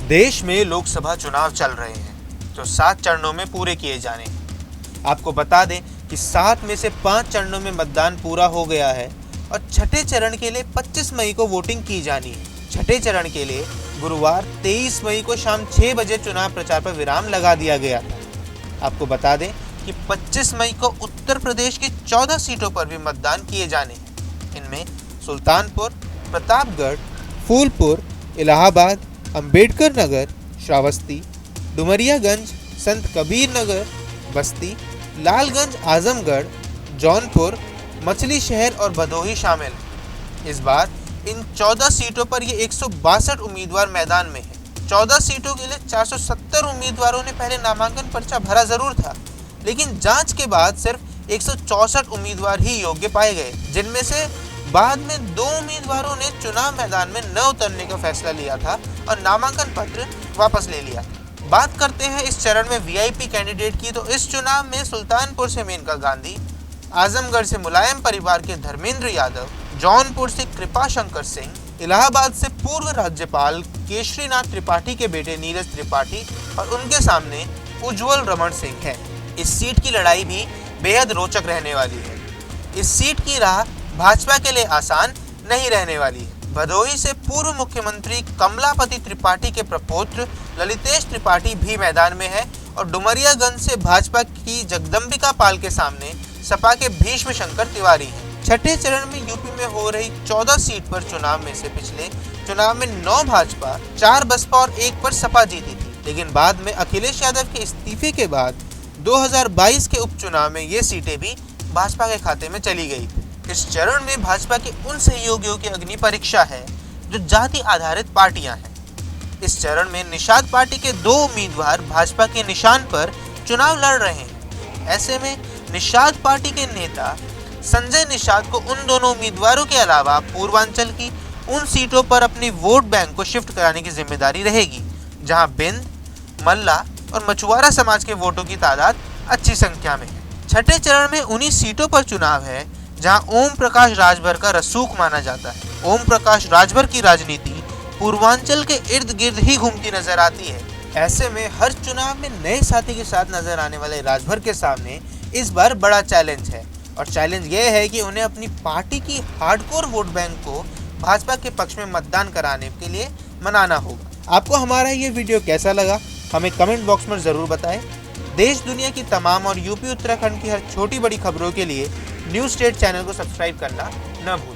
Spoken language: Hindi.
देश में लोकसभा चुनाव चल रहे हैं जो 7 चरणों में पूरे किए जाने हैं। आपको बता दें कि 7 में से 5 चरणों में मतदान पूरा हो गया है और छठे चरण के लिए 25 मई को वोटिंग की जानी है। छठे चरण के लिए गुरुवार 23 मई को शाम 6 बजे चुनाव प्रचार पर विराम लगा दिया गया था। आपको बता दें कि 25 मई को उत्तर प्रदेश की 14 सीटों पर भी मतदान किए जाने हैं। इनमें सुल्तानपुर, प्रतापगढ़, फूलपुर, इलाहाबाद, अंबेडकर नगर, श्रावस्ती, डुमरियागंज, संत कबीर नगर, बस्ती, लालगंज, आजमगढ़, जौनपुर, मछली शहर और भदोही शामिल हैं। इस बार इन 14 सीटों पर ये 162 उम्मीदवार मैदान में हैं। 14 सीटों के लिए 470 उम्मीदवारों ने पहले नामांकन पर्चा भरा जरूर था, लेकिन जांच के बाद सिर्फ 164 उम्मीदवार ही योग्य पाए गए, जिनमें से बाद में 2 उम्मीदवारों ने चुनाव मैदान में न उतरने का फैसला लिया था और नामांकन पत्र वापस ले लिया। बात करते हैं इस चरण में वीआईपी कैंडिडेट की, तो इस चुनाव में सुल्तानपुर से मेनका गांधी, आजमगढ़ से मुलायम परिवार के धर्मेंद्र यादव, जौनपुर से कृपा शंकर सिंह, इलाहाबाद से पूर्व राज्यपाल केशरीनाथ त्रिपाठी के बेटे नीरज त्रिपाठी और उनके सामने उज्जवल रमण सिंह है। इस सीट की लड़ाई भी बेहद रोचक रहने वाली है। इस सीट की राह भाजपा के लिए आसान नहीं रहने वाली है। भदोही से पूर्व मुख्यमंत्री कमलापति त्रिपाठी के प्रपौत्र ललितेश त्रिपाठी भी मैदान में है और डुमरियागंज से भाजपा की जगदम्बिका पाल के सामने सपा के भीष्म शंकर तिवारी हैं। छठे चरण में यूपी में हो रही 14 सीट पर चुनाव में से पिछले चुनाव में 9 भाजपा, 4 बसपा और 1 पर सपा जीती थी, लेकिन बाद में अखिलेश यादव के इस्तीफे के बाद 2022 के उपचुनाव में ये सीटें भी भाजपा के खाते में चली गई। इस चरण में भाजपा के उन सहयोगियों की अग्नि परीक्षा है जो जाति आधारित पार्टियां हैं। इस चरण में निषाद पार्टी के 2 उम्मीदवार भाजपा के निशान पर चुनाव लड़ रहे हैं। ऐसे में निषाद पार्टी के नेता संजय निषाद को उन दोनों उम्मीदवारों के अलावा पूर्वांचल की उन सीटों पर अपनी वोट बैंक को शिफ्ट कराने की जिम्मेदारी रहेगी, जहां बिंद, मल्ला और मछुआरा समाज के वोटों की तादाद अच्छी संख्या में है। छठे चरण में उन्हीं सीटों पर चुनाव है जहां ओम प्रकाश राजभर का रसूख माना जाता है। ओम प्रकाश राजभर की राजनीति पूर्वांचल के इर्द गिर्द ही घूमती नजर आती है। ऐसे में हर चुनाव में नए साथी के साथ नजर आने वाले राजभर के सामने इस बार बड़ा चैलेंज है, और चैलेंज ये है कि उन्हें अपनी पार्टी की हार्डकोर वोट बैंक को भाजपा के पक्ष में मतदान कराने के लिए मनाना होगा। आपको हमारा ये वीडियो कैसा लगा हमें कमेंट बॉक्स में ज़रूर बताएं। देश दुनिया की तमाम और यूपी उत्तराखंड की हर छोटी बड़ी खबरों के लिए न्यूज़ स्टेट चैनल को सब्सक्राइब करना न भूलें।